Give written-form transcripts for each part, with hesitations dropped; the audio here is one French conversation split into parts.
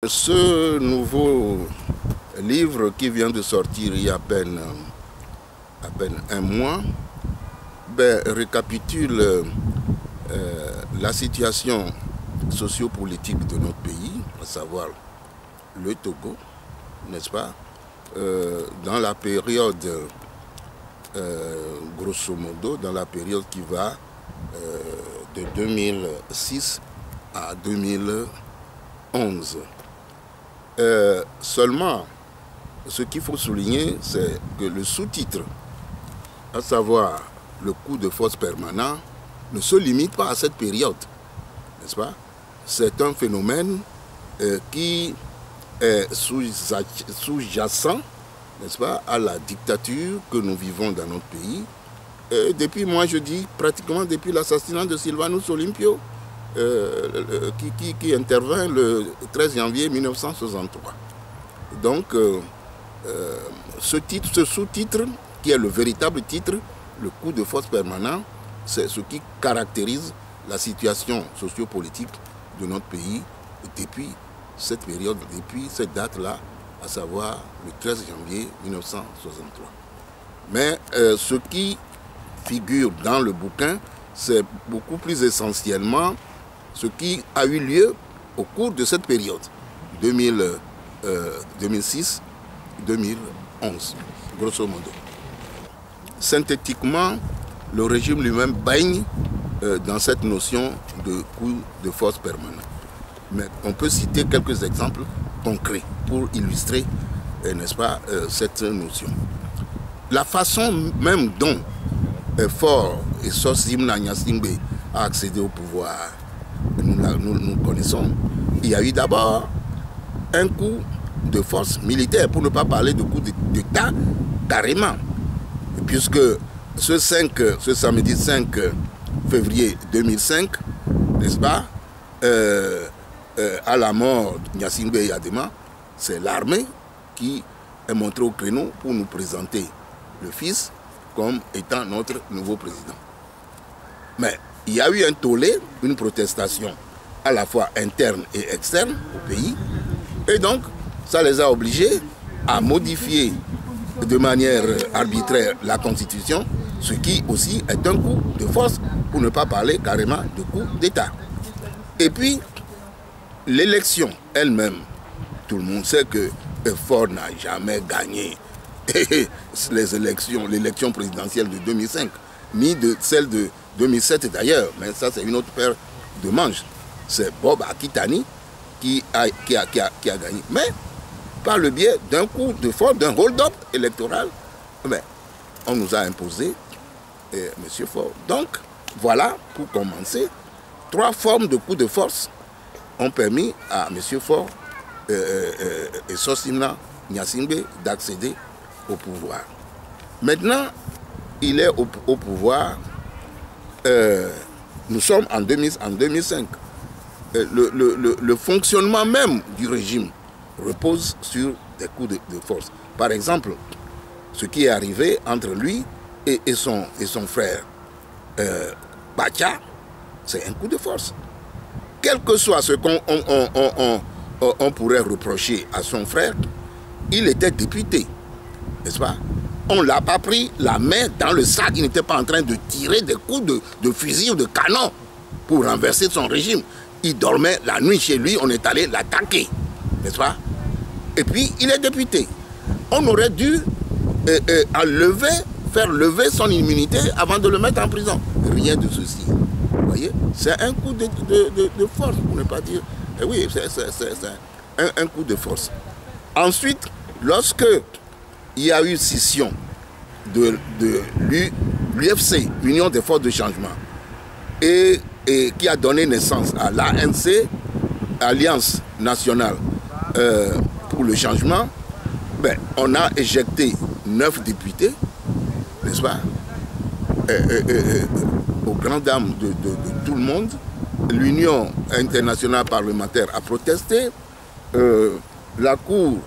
Ce nouveau livre qui vient de sortir il y a à peine un mois récapitule la situation sociopolitique de notre pays, à savoir le Togo, n'est-ce pas, dans la période, grosso modo, dans la période qui va de 2006 à 2011. Seulement, ce qu'il faut souligner, c'est que le sous-titre, à savoir le coup de force permanent, ne se limite pas à cette période, n'est-ce pas? C'est un phénomène qui est sous-jacent, n'est-ce pas, à la dictature que nous vivons dans notre pays. Depuis, moi je dis, pratiquement depuis l'assassinat de Sylvanus Olympio, qui intervint le 13 janvier 1963. Donc, ce sous-titre, qui est le véritable titre, le coup de force permanent, c'est ce qui caractérise la situation sociopolitique de notre pays depuis cette période, depuis cette date-là, à savoir le 13 janvier 1963. Mais ce qui figure dans le bouquin, c'est beaucoup plus essentiellement ce qui a eu lieu au cours de cette période, 2006-2011, grosso modo. Synthétiquement, le régime lui-même baigne dans cette notion de coup de force permanent. Mais on peut citer quelques exemples concrets pour illustrer, n'est-ce pas, cette notion. La façon même dont Faure et Sossimna Nyasingbe a accédé au pouvoir, nous connaissons. Il y a eu d'abord un coup de force militaire, pour ne pas parler de coup d'État carrément. Puisque ce samedi 5 février 2005, n'est-ce pas, à la mort de Gnassingbé Eyadema, c'est l'armée qui est montrée au créneau pour nous présenter le fils comme étant notre nouveau président. Mais il y a eu un tollé, une protestation à la fois interne et externe au pays, et donc ça les a obligés à modifier de manière arbitraire la Constitution, ce qui aussi est un coup de force, pour ne pas parler carrément de coup d'État. Et puis, l'élection elle-même, tout le monde sait que Faure n'a jamais gagné l'élection présidentielle de 2005, ni de celle de 2007 d'ailleurs, mais ça c'est une autre paire de manches. C'est Bob Akitani qui a gagné. Mais par le biais d'un coup de force, d'un hold-up électoral, on nous a imposé M. Faure. Donc, voilà, pour commencer, 3 formes de coup de force ont permis à M. Faure et Sossimna Nyasingbe d'accéder au pouvoir. Maintenant, il est au pouvoir, nous sommes en 2005. Le fonctionnement même du régime repose sur des coups de force. Par exemple, ce qui est arrivé entre lui et son frère Bacha, c'est un coup de force. Quel que soit ce qu'on pourrait reprocher à son frère, il était député, n'est-ce pas? On ne l'a pas pris la main dans le sac, il n'était pas en train de tirer des coups de fusil ou de canon pour renverser son régime. Il dormait la nuit chez lui, on est allé l'attaquer, n'est-ce pas? Et puis, il est député. On aurait dû faire lever son immunité avant de le mettre en prison. Rien de ceci. Vous voyez? C'est un coup de force, pour ne pas dire... oui, c'est un coup de force. Ensuite, lorsque il y a eu scission de l'UFC, Union des forces de changement, et qui a donné naissance à l'ANC, Alliance nationale pour le changement, on a éjecté 9 députés, n'est-ce pas, aux grandes dames de tout le monde. L'Union internationale parlementaire a protesté, la Cour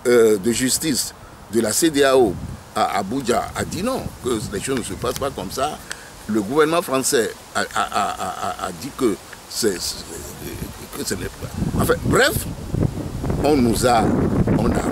de justice de la CEDEAO à Abuja a dit non, que les choses ne se passent pas comme ça. Le gouvernement français a dit que ce n'est pas... Enfin, bref, on a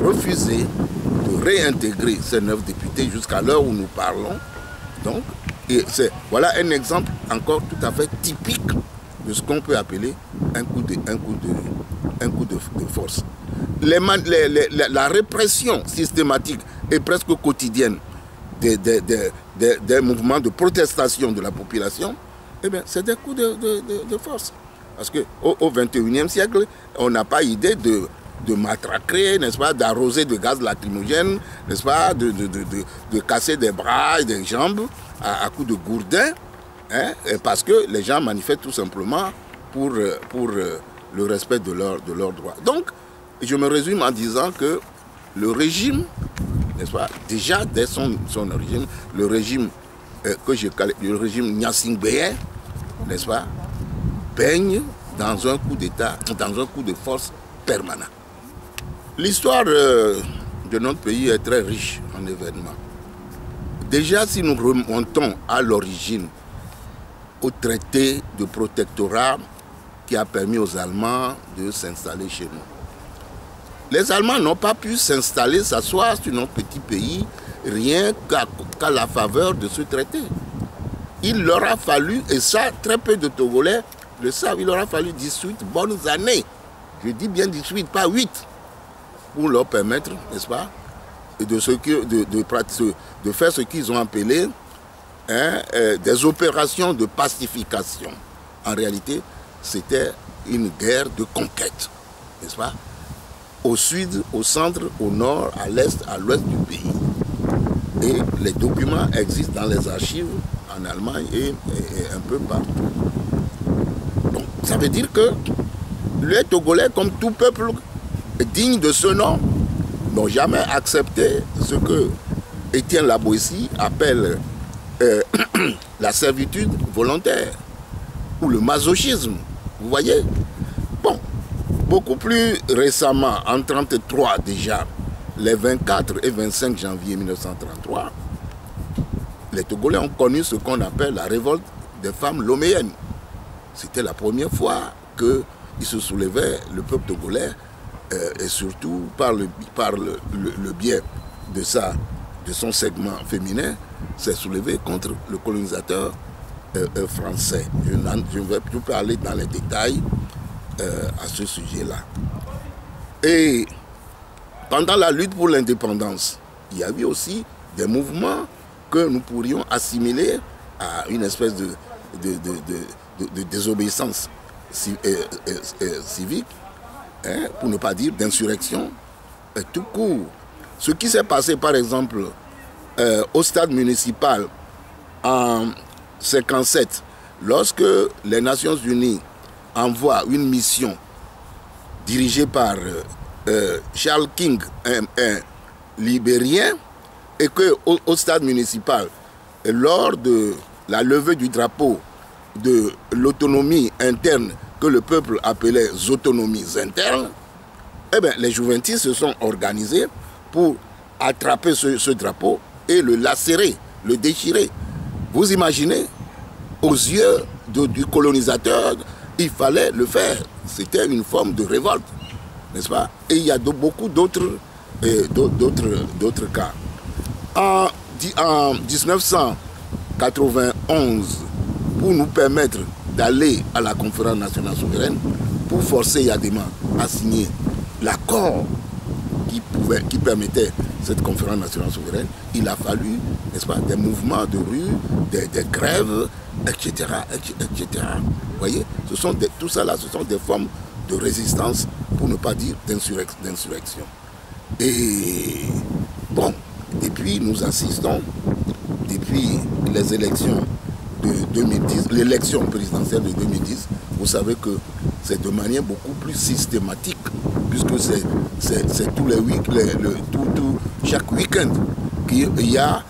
refusé de réintégrer ces 9 députés jusqu'à l'heure où nous parlons. Donc, voilà un exemple encore tout à fait typique de ce qu'on peut appeler un coup de force. La répression systématique et presque quotidienne des mouvements de protestation de la population, eh bien, c'est des coups de force. Parce qu'au XXIe siècle, on n'a pas idée de matraquer, n'est-ce pas, d'arroser de gaz lacrymogène, n'est-ce pas, de casser des bras et des jambes à coups de gourdin, hein, parce que les gens manifestent tout simplement pour le respect de leurs droits. Donc, je me résume en disant que le régime, n'est-ce pas, déjà dès son origine, le régime le régime Gnassingbé, n'est-ce pas, baigne dans un coup d'État, dans un coup de force permanent. L'histoire de notre pays est très riche en événements. Déjà, si nous remontons à l'origine, au traité de protectorat qui a permis aux Allemands de s'installer chez nous. Les Allemands n'ont pas pu s'installer, s'asseoir sur notre petit pays, rien qu'à la faveur de ce traité. Il leur a fallu, et ça, très peu de Togolais le savent, il leur a fallu 18 bonnes années. Je dis bien 18, pas 8, pour leur permettre, n'est-ce pas, de faire ce qu'ils ont appelé des opérations de pacification. En réalité, c'était une guerre de conquête, n'est-ce pas? Au sud, au centre, au nord, à l'est, à l'ouest du pays. Et les documents existent dans les archives en Allemagne et un peu partout. Donc, ça veut dire que les Togolais, comme tout peuple digne de ce nom, n'ont jamais accepté ce que Étienne Laboissy appelle la servitude volontaire ou le masochisme. Vous voyez? Bon, beaucoup plus récemment, en 1933 déjà, les 24 et 25 janvier 1933, les Togolais ont connu ce qu'on appelle la révolte des femmes loméennes. C'était la première fois qu'il se soulevait, le peuple togolais, et surtout par le biais de son segment féminin, s'est soulevé contre le colonisateur français. Je ne vais plus parler dans les détails à ce sujet-là. Et pendant la lutte pour l'indépendance, il y a eu aussi des mouvements que nous pourrions assimiler à une espèce de désobéissance civique, hein, pour ne pas dire d'insurrection, tout court. Ce qui s'est passé par exemple au stade municipal en 1957, lorsque les Nations Unies envoient une mission dirigée par Charles King, un Libérien, et qu'au stade municipal, lors de la levée du drapeau de l'autonomie interne que le peuple appelait autonomies internes, eh bien, les Jouventistes se sont organisés pour attraper ce drapeau et le lacérer, le déchirer. Vous imaginez, aux yeux du colonisateur, il fallait le faire. C'était une forme de révolte, n'est-ce pas? Et il y a beaucoup d'autres cas. En 1991, pour nous permettre d'aller à la conférence nationale souveraine, pour forcer Yadema à signer l'accord qui permettait cette conférence nationale souveraine, il a fallu, n'est-ce pas, des mouvements de rue, des grèves, etc., etc. Vous voyez, tout ça là, ce sont des formes de résistance, pour ne pas dire d'insurrection. Et bon, depuis nous assistons, depuis les élections de 2010, l'élection présidentielle de 2010, vous savez que c'est de manière beaucoup plus systématique, puisque c'est tous les chaque week-end qu'il y a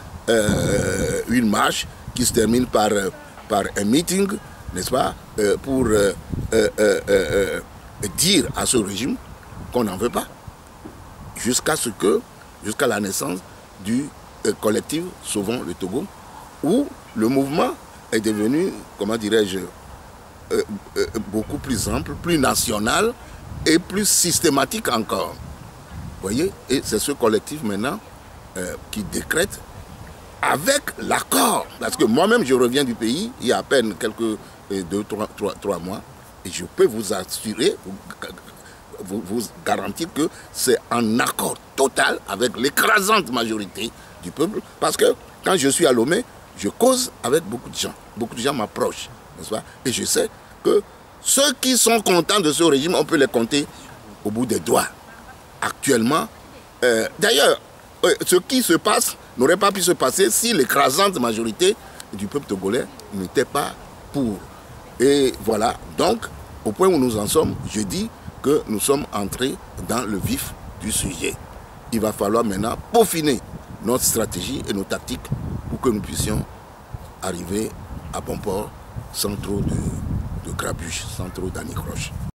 une marche qui se termine par un meeting, n'est-ce pas, pour dire à ce régime qu'on n'en veut pas, jusqu'à la naissance du collectif Sauvons le Togo, où le mouvement est devenu, comment dirais-je, beaucoup plus ample, plus national, et plus systématique encore. Vous voyez? Et c'est ce collectif maintenant qui décrète avec l'accord. Parce que moi-même, je reviens du pays, il y a à peine quelques 2-3 mois, et je peux vous assurer, vous garantir que c'est en accord total avec l'écrasante majorité du peuple. Parce que quand je suis à Lomé, je cause avec beaucoup de gens. Beaucoup de gens m'approchent, n'est-ce pas? Et je sais que ceux qui sont contents de ce régime, on peut les compter au bout des doigts. Actuellement, d'ailleurs, ce qui se passe n'aurait pas pu se passer si l'écrasante majorité du peuple togolais n'était pas pour. Et voilà, donc, au point où nous en sommes, je dis que nous sommes entrés dans le vif du sujet. Il va falloir maintenant peaufiner notre stratégie et nos tactiques pour que nous puissions arriver à bon port sans trop de grabuge, sans trop d'anicroche.